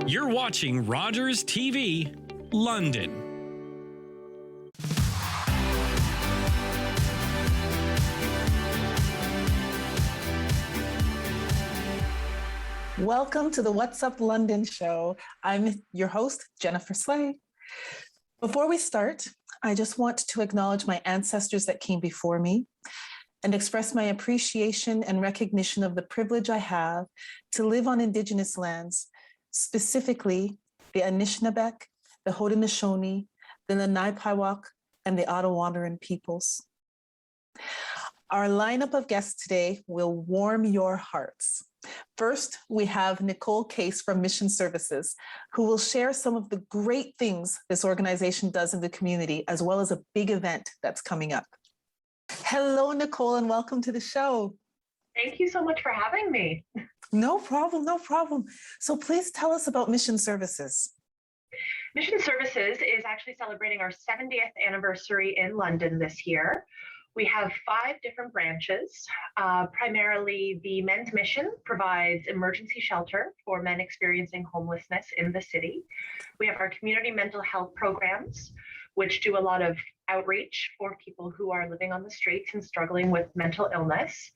You're watching Rogers TV, London. Welcome to the What's Up London show. I'm your host, Jennifer Slay. Before we start, I just want to acknowledge my ancestors that came before me and express my appreciation and recognition of the privilege I have to live on Indigenous lands, specifically the Anishinaabeg, the Haudenosaunee, the Nanaipaiwak, and the Ottawaneran peoples. Our lineup of guests today will warm your hearts. First, we have Nicole Case from Mission Services, who will share some of the great things this organization does in the community, as well as a big event that's coming up. Hello, Nicole, and welcome to the show. Thank you so much for having me. No problem, no problem. So please tell us about Mission Services. Mission Services is actually celebrating our 70th anniversary in London this year. We have 5 different branches. Primarily, the Men's Mission provides emergency shelter for men experiencing homelessness in the city. We have our community mental health programs, which do a lot of outreach for people who are living on the streets and struggling with mental illness.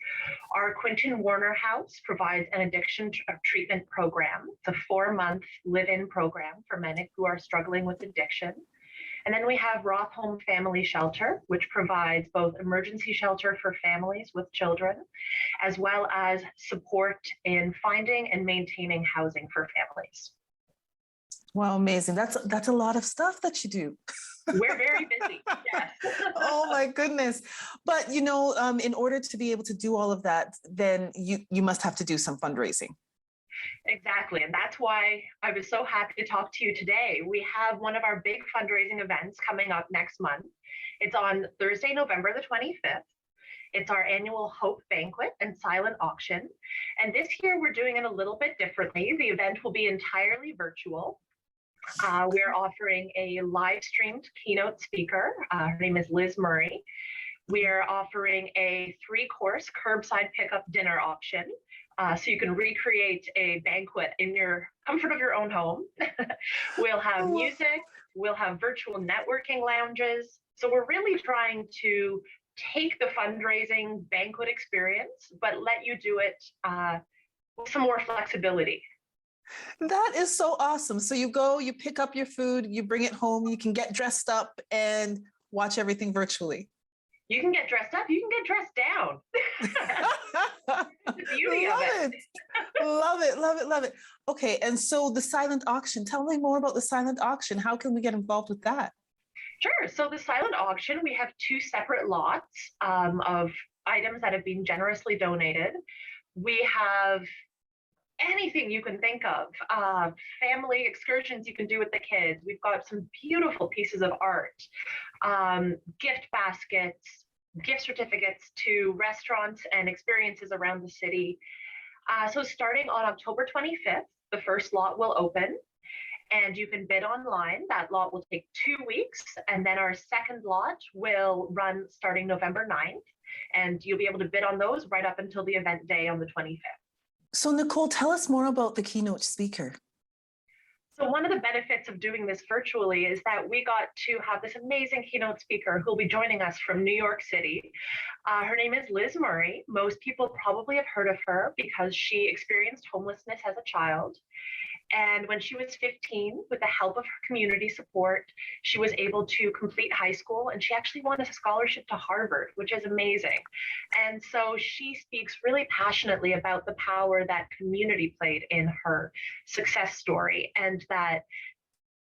Our Quinton Warner House provides an addiction treatment program. It's a 4-month live-in program for men who are struggling with addiction. And then we have Roth Home Family Shelter, which provides both emergency shelter for families with children, as well as support in finding and maintaining housing for families. Wow, amazing. That's a lot of stuff that you do. We're very busy, yes. Oh my goodness. But you know, in order to be able to do all of that, then you must have to do some fundraising. Exactly. And that's why I was so happy to talk to you today. We have one of our big fundraising events coming up next month. It's on Thursday, November the 25th. It's our annual Hope Banquet and silent auction. And this year we're doing it a little bit differently. The event will be entirely virtual. We're offering a live streamed keynote speaker. Her name is Liz Murray. We're offering a 3-course curbside pickup dinner option. So you can recreate a banquet in your comfort of your own home. We'll have music, we'll have virtual networking lounges. So we're really trying to take the fundraising banquet experience, but let you do it with some more flexibility. That is so awesome. So you go, you pick up your food, you bring it home, you can get dressed up and watch everything virtually. You can get dressed up, you can get dressed down. The beauty of it. Love it, love it, love it. Okay, and so the silent auction, tell me more about the silent auction. How can we get involved with that? Sure. So the silent auction, we have 2 separate lots of items that have been generously donated. We have anything you can think of, family excursions you can do with the kids. We've got some beautiful pieces of art, gift baskets, gift certificates to restaurants and experiences around the city. So starting on October 25th, the first lot will open and you can bid online. That lot will take 2 weeks. And then our second lot will run starting November 9th. And you'll be able to bid on those right up until the event day on the 25th. So Nicole, tell us more about the keynote speaker. So one of the benefits of doing this virtually is that we got to have this amazing keynote speaker who'll be joining us from New York City. Her name is Liz Murray. Most people probably have heard of her because she experienced homelessness as a child. And when she was 15, with the help of her community support, she was able to complete high school, and she actually won a scholarship to Harvard, which is amazing. And so she speaks really passionately about the power that community played in her success story, and that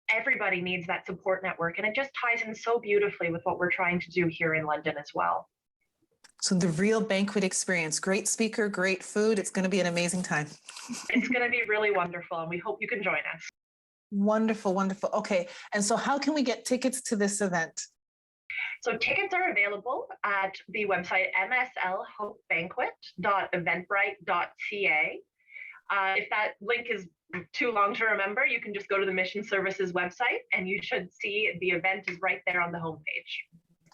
everybody needs that support network. And it just ties in so beautifully with what we're trying to do here in London as well. So the real banquet experience, great speaker, great food. It's going to be an amazing time. It's going to be really wonderful, and we hope you can join us. Wonderful, wonderful. Okay. And so how can we get tickets to this event? So tickets are available at the website mslhopebanquet.eventbrite.ca. If that link is too long to remember, you can just go to the Mission Services website and you should see the event is right there on the homepage.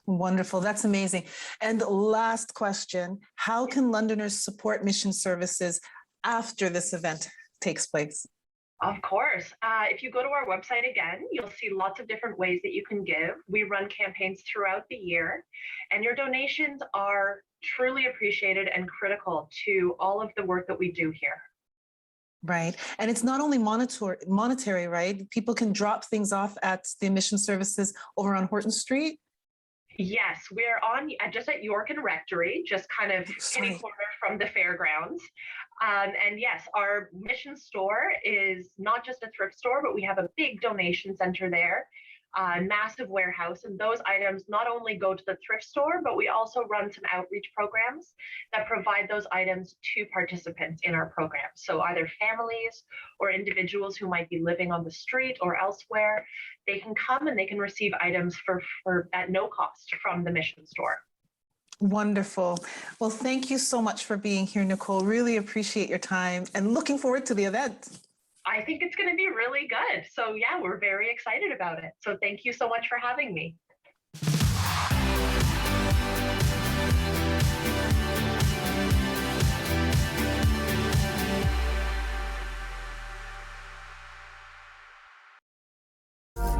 Wonderful. That's amazing. And last question, how can Londoners support Mission Services after this event takes place? Of course. If you go to our website again, you'll see lots of different ways that you can give. We run campaigns throughout the year, and your donations are truly appreciated and critical to all of the work that we do here. Right. And it's not only monetary, right? People can drop things off at the admission services over on Horton Street. Yes, we're on just at York and Rectory, just kind of kitty corner from the fairgrounds. And yes, our mission store is not just a thrift store, but we have a big donation center there, massive warehouse. And those items not only go to the thrift store, but we also run some outreach programs that provide those items to participants in our program. So either families or individuals who might be living on the street or elsewhere, they can come and they can receive items for at no cost from the mission store. Wonderful. Well, thank you so much for being here, Nicole. Really appreciate your time and looking forward to the event. I think it's going to be really good. So yeah, we're very excited about it. So thank you so much for having me.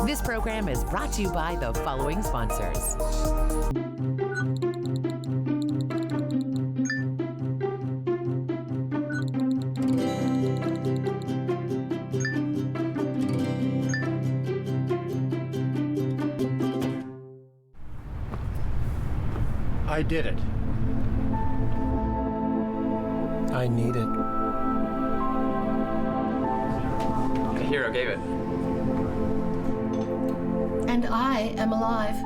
This program is brought to you by the following sponsors. I did it. I need it. A hero gave it. And I am alive.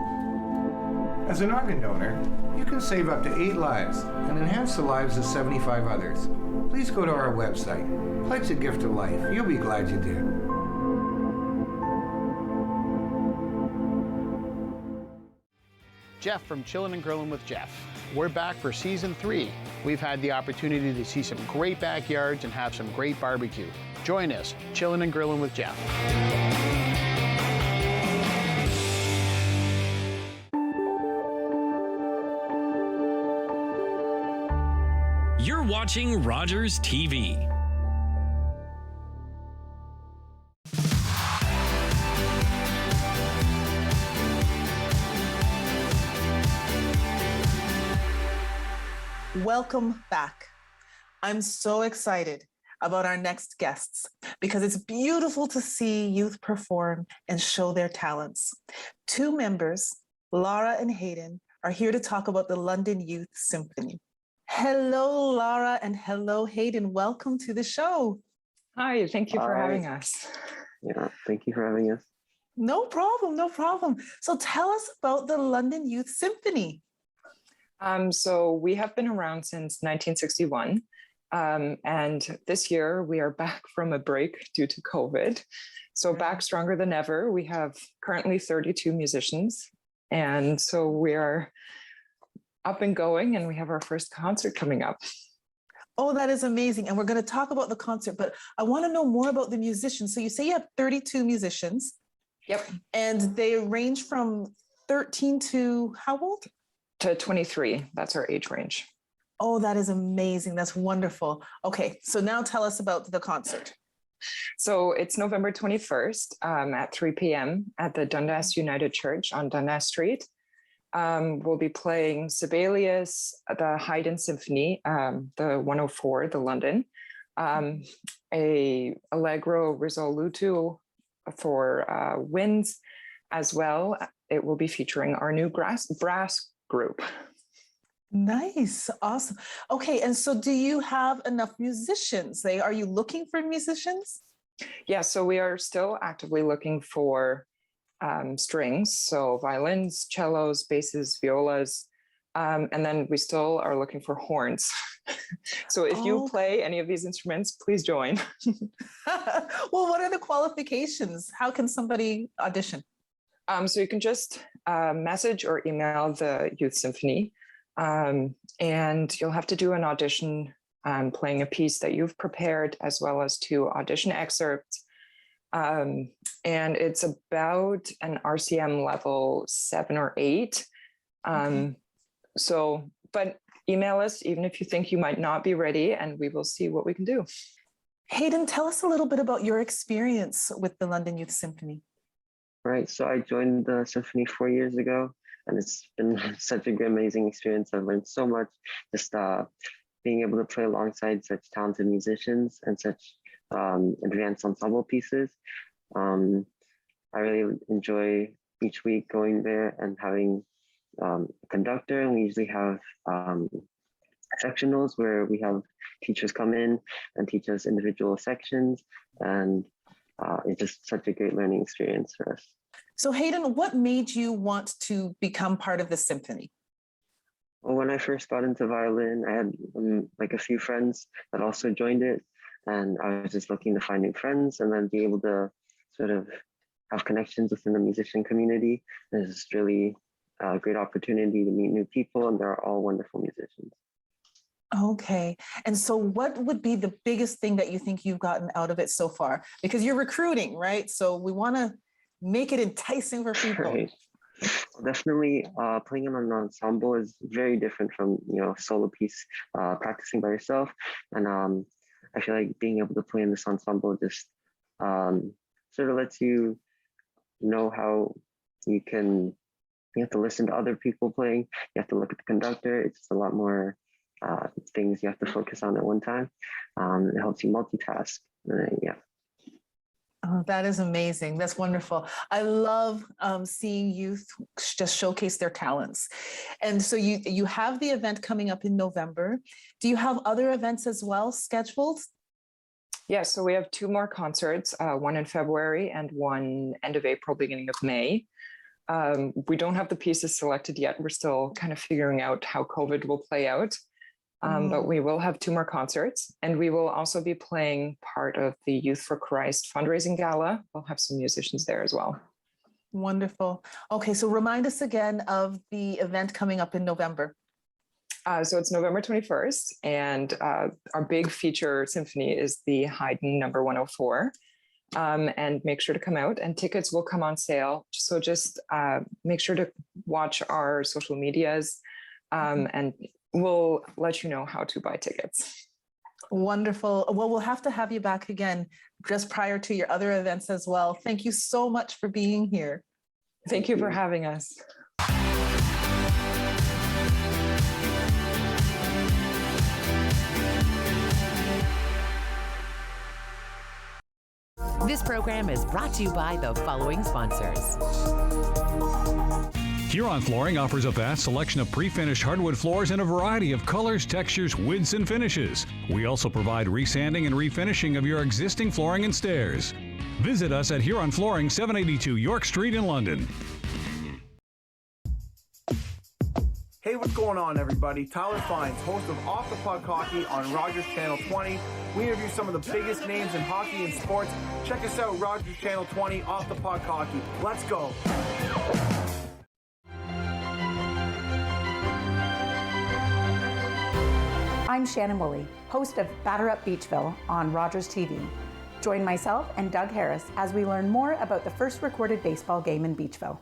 As an organ donor, you can save up to 8 lives and enhance the lives of 75 others. Please go to our website. Pledge a gift of life. You'll be glad you did. Jeff from Chillin' and Grillin' with Jeff. We're back for season 3. We've had the opportunity to see some great backyards and have some great barbecue. Join us, Chillin' and Grillin' with Jeff. You're watching Rogers TV. Welcome back. I'm so excited about our next guests because it's beautiful to see youth perform and show their talents. 2 members, Laura and Hayden, are here to talk about the London Youth Symphony. Hello, Laura, and hello, Hayden. Welcome to the show. Hi, thank you for having us. Yeah, thank you for having us. No problem, no problem. So tell us about the London Youth Symphony. So we have been around since 1961. And this year we are back from a break due to COVID. So back stronger than ever. We have currently 32 musicians. And so we are up and going, and we have our first concert coming up. Oh, that is amazing. And we're going to talk about the concert, but I want to know more about the musicians. So you say you have 32 musicians. Yep. And they range from 13 to how old? To 23. That's our age range. Oh, that is amazing. That's wonderful. Okay, so now tell us about the concert. So it's November 21st at 3 p.m. at the Dundas United Church on Dundas Street. We'll be playing Sibelius, the Haydn Symphony, the 104, the London, a Allegro risoluto for winds as well. It will be featuring our new brass group. Nice. Awesome. Okay. And so do you have enough musicians? Are you looking for musicians? Yeah, so we are still actively looking for strings, so violins, cellos, basses, violas, and then we still are looking for horns. So if you play any of these instruments, please join. Well, what are the qualifications? How can somebody audition? So you can just message or email the Youth Symphony, and you'll have to do an audition playing a piece that you've prepared, as well as 2 audition excerpts. And it's about an RCM level 7 or 8. Okay. But email us, even if you think you might not be ready, and we will see what we can do. Hayden, tell us a little bit about your experience with the London Youth Symphony. Right. So I joined the symphony 4 years ago, and it's been such a great, amazing experience. I've learned so much, just being able to play alongside such talented musicians and such advanced ensemble pieces. I really enjoy each week going there and having a conductor, and we usually have sectionals where we have teachers come in and teach us individual sections, and it's just such a great learning experience for us. So Hayden, what made you want to become part of the symphony? Well, when I first got into violin, I had like a few friends that also joined it, and I was just looking to find new friends and then be able to sort of have connections within the musician community. It's just really a great opportunity to meet new people, and they're all wonderful musicians. Okay. And so what would be the biggest thing that you think you've gotten out of it so far? Because you're recruiting, right? So we want to make it enticing for people. Right. Definitely playing in an ensemble is very different from, solo piece, practicing by yourself. And I feel like being able to play in this ensemble just sort of lets you know how you have to listen to other people playing. You have to look at the conductor. It's just a lot more things you have to focus on at one time. It helps you multitask. Yeah. Oh, that is amazing. That's wonderful. I love seeing youth just showcase their talents. And so you have the event coming up in November. Do you have other events as well scheduled? Yeah, so we have 2 more concerts, one in February and one end of April, beginning of May. We don't have the pieces selected yet. We're still kind of figuring out how COVID will play out. But we will have 2 more concerts, and we will also be playing part of the Youth for Christ fundraising gala. We'll have some musicians there as well. Wonderful. Okay, so remind us again of the event coming up in November. So it's November 21st, and our big feature symphony is the Haydn number 104. And make sure to come out, and tickets will come on sale. So just make sure to watch our social medias, and we'll let you know how to buy tickets. Wonderful. Well, we'll have to have you back again just prior to your other events as well. Thank you so much for being here. Thank you for having us. This program is brought to you by the following sponsors. Huron Flooring offers a vast selection of pre-finished hardwood floors in a variety of colors, textures, widths, and finishes. We also provide resanding and refinishing of your existing flooring and stairs. Visit us at Huron Flooring, 782 York Street in London. Hey, what's going on, everybody? Tyler Fines, host of Off the Puck Hockey on Rogers Channel 20. We interview some of the biggest names in hockey and sports. Check us out, Rogers Channel 20, Off the Puck Hockey. Let's go. I'm Shannon Woolley, host of Batter Up Beachville on Rogers TV. Join myself and Doug Harris as we learn more about the first recorded baseball game in Beachville.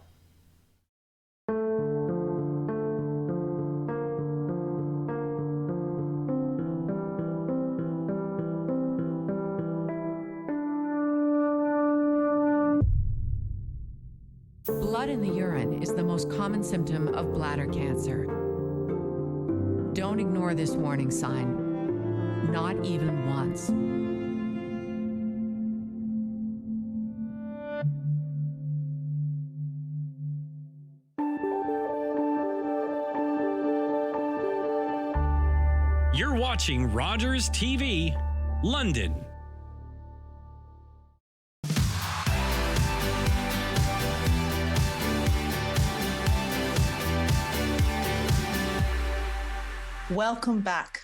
Blood in the urine is the most common symptom of bladder cancer. Don't ignore this warning sign, not even once. You're watching Rogers TV, London. Welcome back.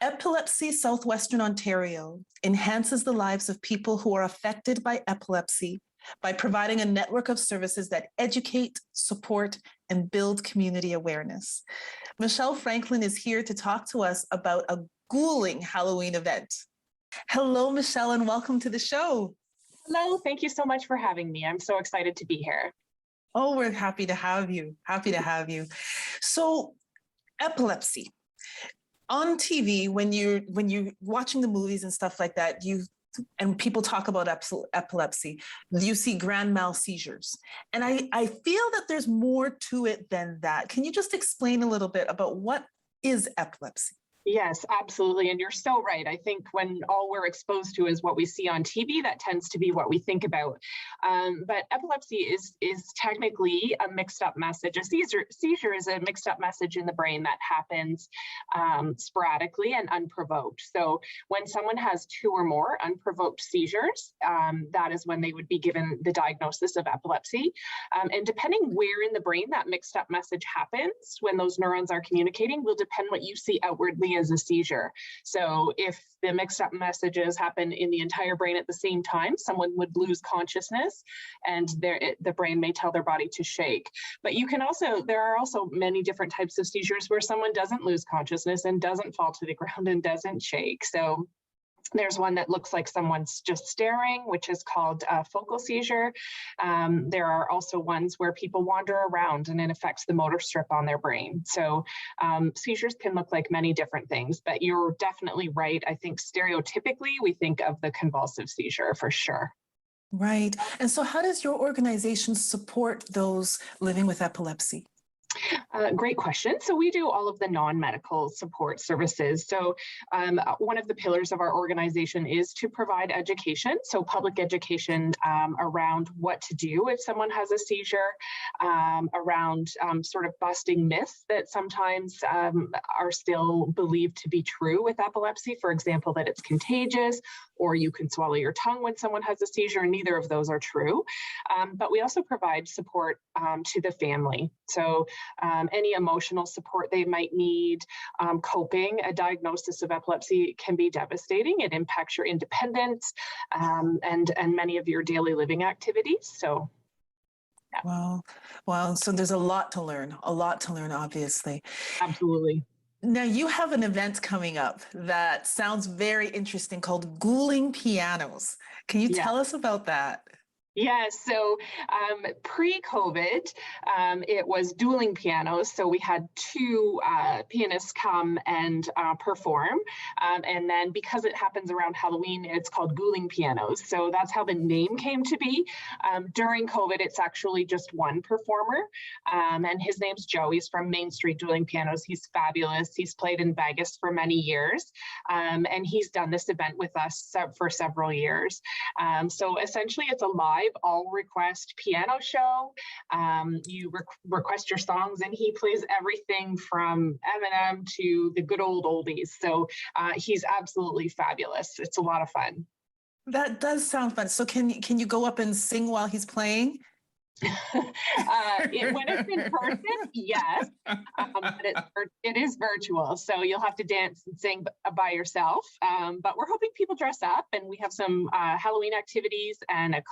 Epilepsy South Western Ontario enhances the lives of people who are affected by epilepsy by providing a network of services that educate, support, and build community awareness. Michelle Franklin is here to talk to us about a ghouling Halloween event. Hello, Michelle, and welcome to the show. Hello, thank you so much for having me. I'm so excited to be here. Oh, we're happy to have you. Happy to have you. So, epilepsy. On TV, when you're watching the movies and stuff like that, and people talk about epilepsy, you see grand mal seizures. And I feel that there's more to it than that. Can you just explain a little bit about what is epilepsy? Yes, absolutely. And you're so right. I think when all we're exposed to is what we see on TV, that tends to be what we think about. But epilepsy is technically a mixed up message. A seizure is a mixed up message in the brain that happens sporadically and unprovoked. So when someone has 2 or more unprovoked seizures, that is when they would be given the diagnosis of epilepsy. And depending where in the brain that mixed up message happens, when those neurons are communicating, will depend what you see outwardly as a seizure. So if the mixed up messages happen in the entire brain at the same time, someone would lose consciousness and the brain may tell their body to shake. But there are also many different types of seizures where someone doesn't lose consciousness and doesn't fall to the ground and doesn't shake. So there's one that looks like someone's just staring, which is called a focal seizure. There are also ones where people wander around and it affects the motor strip on their brain. So seizures can look like many different things, but you're definitely right. I think stereotypically, we think of the convulsive seizure for sure. Right. And so how does your organization support those living with epilepsy? Great question. So we do all of the non-medical support services. So one of the pillars of our organization is to provide education. So public education around what to do if someone has a seizure, around sort of busting myths that sometimes are still believed to be true with epilepsy. For example, that it's contagious or you can swallow your tongue when someone has a seizure. Neither of those are true. But we also provide support to the family. So any emotional support they might need, coping. A diagnosis of epilepsy can be devastating. It impacts your independence and many of your daily living activities. So, yeah. Wow. So there's a lot to learn, obviously. Absolutely. Now you have an event coming up that sounds very interesting called Ghouling Pianos. Can you tell us about that? Yes, so pre-COVID, it was dueling pianos. So we had 2 pianists come and perform. And then because it happens around Halloween, it's called ghouling pianos. So that's how the name came to be. During COVID, it's actually just one performer. And his name's Joe. He's from Main Street Dueling Pianos. He's fabulous. He's played in Vegas for many years. And he's done this event with us for several years. So essentially, it's a live all request piano show. You request your songs and he plays everything from Eminem to the good old oldies. So he's absolutely fabulous. It's a lot of fun. That does sound fun. So can you go up and sing while he's playing? When it's in person, yes, but it is virtual, so you'll have to dance and sing by yourself. But we're hoping people dress up, and we have some Halloween activities and a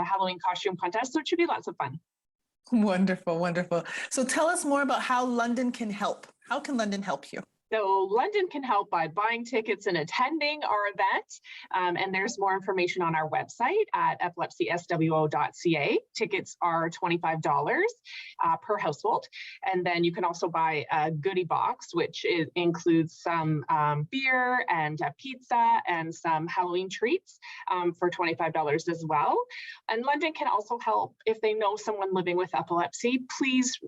Halloween costume contest, so it should be lots of fun. Wonderful. So tell us more about how London can help. How can London help you? So London can help by buying tickets and attending our event. And there's more information on our website at epilepsyswo.ca. Tickets are $25 per household. And then you can also buy a goodie box, which includes some beer and a pizza and some Halloween treats for $25 as well. And London can also help if they know someone living with epilepsy. Please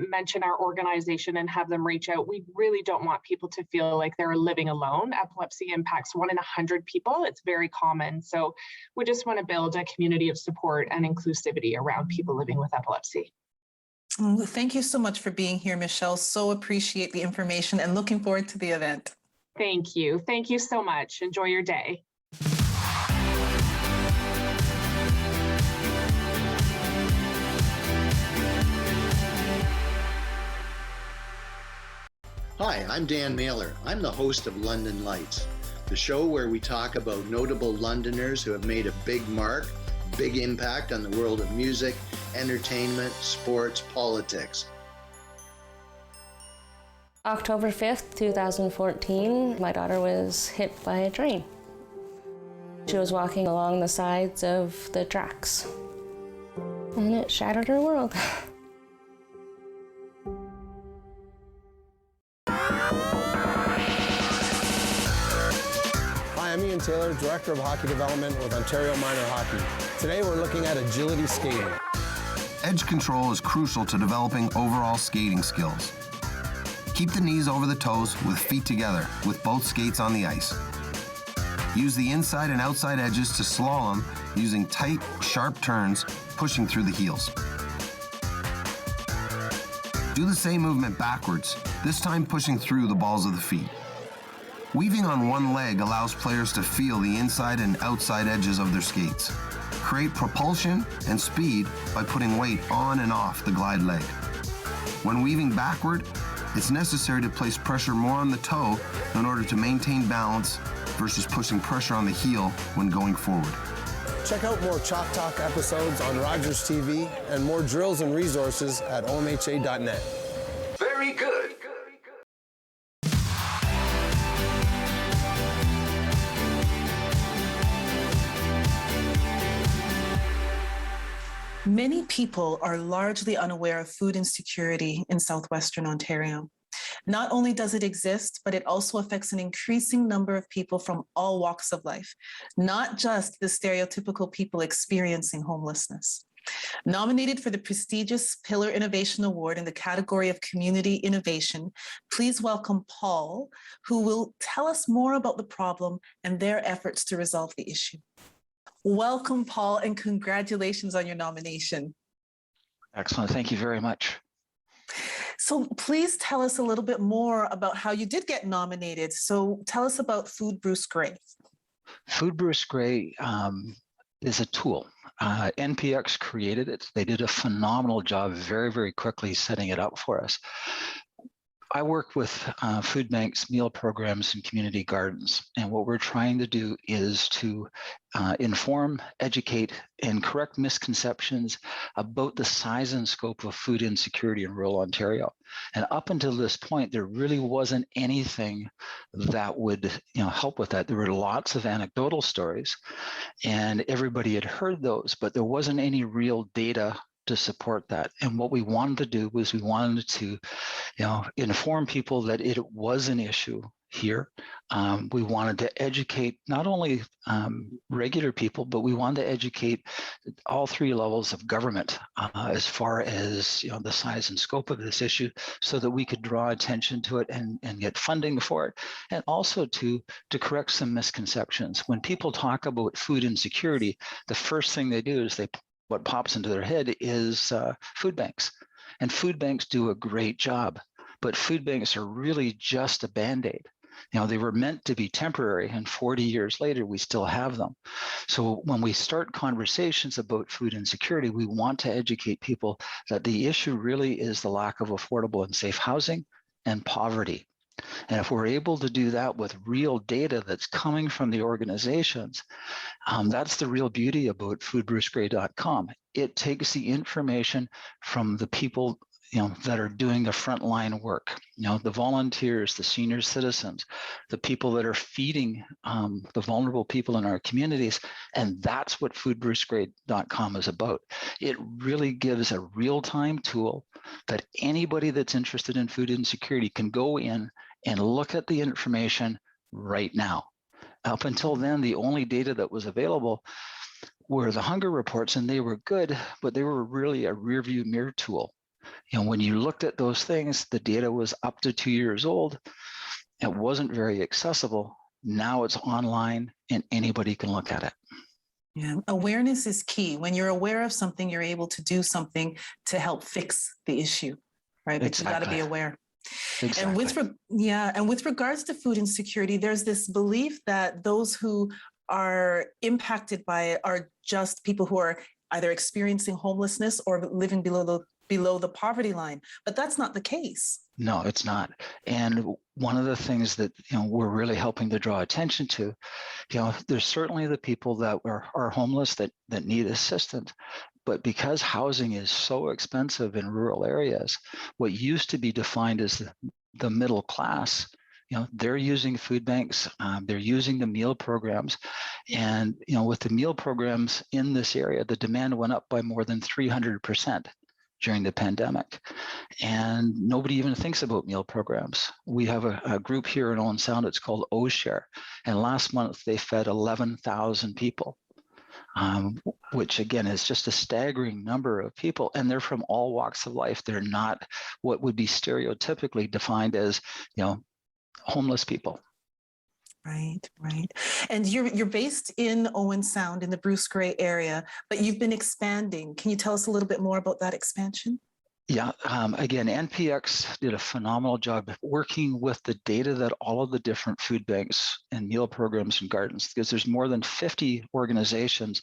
mention our organization and have them reach out. We really don't want people to feel like they're living alone. Epilepsy impacts 1 in 100 people. It's very common. So we just want to build a community of support and inclusivity around people living with epilepsy. Thank you so much for being here, Michelle. So appreciate the information and looking forward to the event. Thank you. Thank you so much. Enjoy your day. Hi, I'm Dan Mailer. I'm the host of London Lights, the show where we talk about notable Londoners who have made a big mark, big impact on the world of music, entertainment, sports, politics. October 5th, 2014, my daughter was hit by a train. She was walking along the sides of the tracks, and it shattered her world. Taylor, Director of Hockey Development with Ontario Minor Hockey. Today we're looking at agility skating. Edge control is crucial to developing overall skating skills. Keep the knees over the toes with feet together, with both skates on the ice. Use the inside and outside edges to slalom using tight, sharp turns, pushing through the heels. Do the same movement backwards, this time pushing through the balls of the feet. Weaving on one leg allows players to feel the inside and outside edges of their skates. Create propulsion and speed by putting weight on and off the glide leg. When weaving backward, it's necessary to place pressure more on the toe in order to maintain balance versus pushing pressure on the heel when going forward. Check out more Chalk Talk episodes on Rogers TV and more drills and resources at omha.net. Very good. Many people are largely unaware of food insecurity in Southwestern Ontario. Not only does it exist, but it also affects an increasing number of people from all walks of life, not just the stereotypical people experiencing homelessness. Nominated for the prestigious Pillar Innovation Award in the category of Community Innovation, please welcome Paul, who will tell us more about the problem and their efforts to resolve the issue. Welcome, Paul, and congratulations on your nomination. Excellent. Thank you very much. So please tell us a little bit more about how you did get nominated. So tell us about Food Bruce Gray. Food Bruce Gray is a tool. NPX created it. They did a phenomenal job very, very quickly setting it up for us. I work with food banks, meal programs, and community gardens. And what we're trying to do is to inform, educate, and correct misconceptions about the size and scope of food insecurity in rural Ontario. And up until this point, there really wasn't anything that would help with that. There were lots of anecdotal stories, and everybody had heard those, but there wasn't any real data to support that. And what we wanted to do was we wanted to inform people that it was an issue here. We wanted to educate not only regular people, but we wanted to educate all three levels of government as far as the size and scope of this issue, so that we could draw attention to it and get funding for it, and also to correct some misconceptions. When people talk about food insecurity, the first thing they do is what pops into their head is food banks. And food banks do a great job, but food banks are really just a Band-Aid. They were meant to be temporary, and 40 years later, we still have them. So when we start conversations about food insecurity, we want to educate people that the issue really is the lack of affordable and safe housing and poverty. And if we're able to do that with real data that's coming from the organizations, that's the real beauty about foodbrucegray.com. It takes the information from the people that are doing the frontline work, the volunteers, the senior citizens, the people that are feeding the vulnerable people in our communities. And that's what foodbrucegray.com is about. It really gives a real-time tool that anybody that's interested in food insecurity can go in and look at the information right now. Up until then, the only data that was available were the hunger reports, and they were good, but they were really a rearview mirror tool. When you looked at those things, the data was up to 2 years old. It wasn't very accessible. Now it's online and anybody can look at it. Yeah, awareness is key. When you're aware of something, you're able to do something to help fix the issue, right? But Exactly. you got to be aware. Exactly. And with regards to food insecurity, there's this belief that those who are impacted by it are just people who are either experiencing homelessness or living below the poverty line, but that's not the case. No, it's not. And one of the things that we're really helping to draw attention to, there's certainly the people that are homeless that need assistance, but because housing is so expensive in rural areas, what used to be defined as the middle class, they're using food banks, they're using the meal programs, and with the meal programs in this area, the demand went up by more than 300%. during the pandemic. And nobody even thinks about meal programs. We have a group here in Owen Sound, it's called OShare. And last month they fed 11,000 people, which again is just a staggering number of people. And they're from all walks of life. They're not what would be stereotypically defined as, homeless people. Right. And you're based in Owen Sound in the Bruce Grey area, but you've been expanding. Can you tell us a little bit more about that expansion? Yeah, again, NPX did a phenomenal job working with the data that all of the different food banks and meal programs and gardens, because there's more than 50 organizations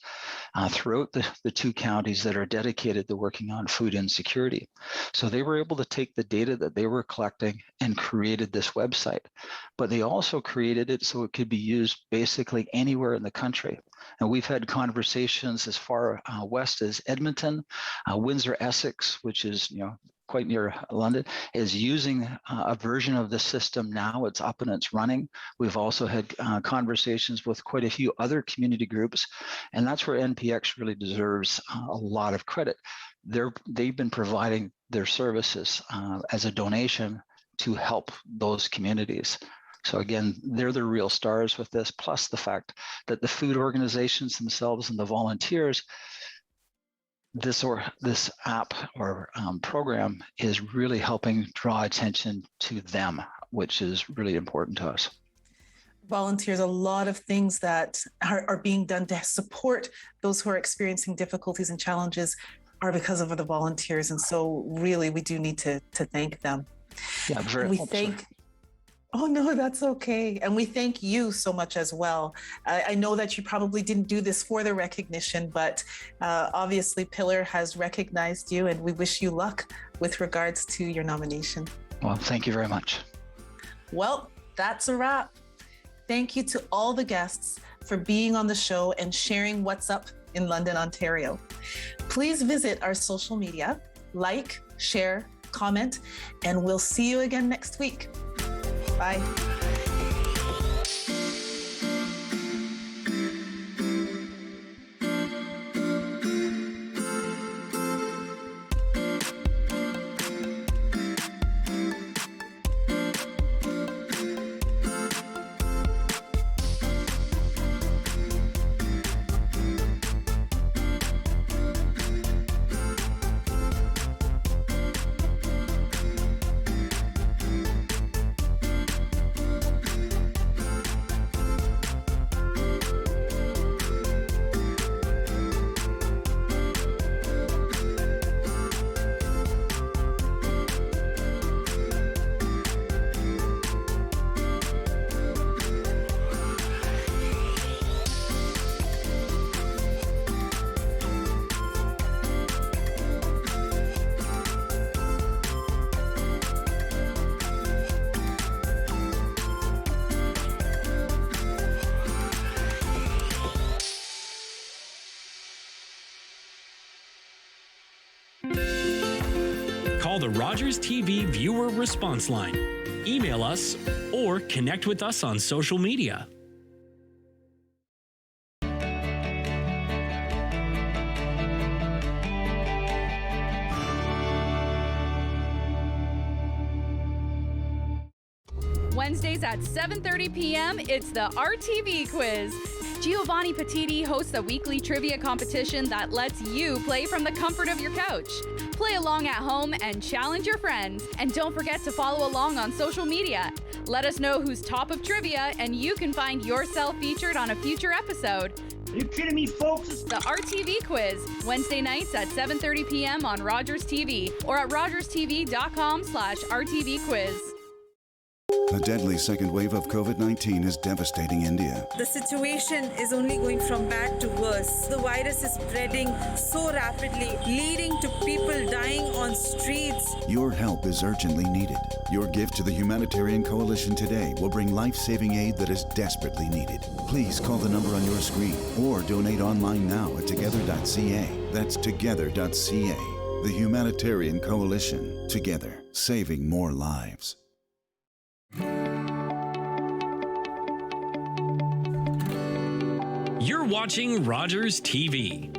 throughout the two counties that are dedicated to working on food insecurity. So they were able to take the data that they were collecting and created this website, but they also created it so it could be used basically anywhere in the country. And we've had conversations as far west as Edmonton, Windsor, Essex, which is quite near London, is using a version of the system now. It's up and it's running. We've also had conversations with quite a few other community groups, and that's where NPX really deserves a lot of credit. They've been providing their services as a donation to help those communities. So again, they're the real stars with this, plus the fact that the food organizations themselves and the volunteers, this app or program is really helping draw attention to them, which is really important to us. Volunteers, a lot of things that are being done to support those who are experiencing difficulties and challenges are because of the volunteers. And so really, we do need to thank them. Yeah, very much. Oh, no, that's okay. And we thank you so much as well. I know that you probably didn't do this for the recognition, but obviously Pillar has recognized you, and we wish you luck with regards to your nomination. Well, thank you very much. Well, that's a wrap. Thank you to all the guests for being on the show and sharing what's up in London, Ontario. Please visit our social media, like, share, comment, and we'll see you again next week. Bye. Call the Rogers TV viewer response line, email us, or connect with us on social media. Wednesdays at 7:30 p.m., it's the RTV quiz. Giovanni Petiti hosts a weekly trivia competition that lets you play from the comfort of your couch. Play along at home and challenge your friends. And don't forget to follow along on social media. Let us know who's top of trivia, and you can find yourself featured on a future episode. Are you kidding me, folks? The RTV quiz, Wednesday nights at 7:30 p.m. on Rogers TV or at rogerstv.com/RTV quiz. The deadly second wave of COVID-19 is devastating India. The situation is only going from bad to worse. The virus is spreading so rapidly, leading to people dying on streets. Your help is urgently needed. Your gift to the Humanitarian Coalition today will bring life-saving aid that is desperately needed. Please call the number on your screen or donate online now at together.ca. That's together.ca. The Humanitarian Coalition. Together, saving more lives. You're watching Rogers TV.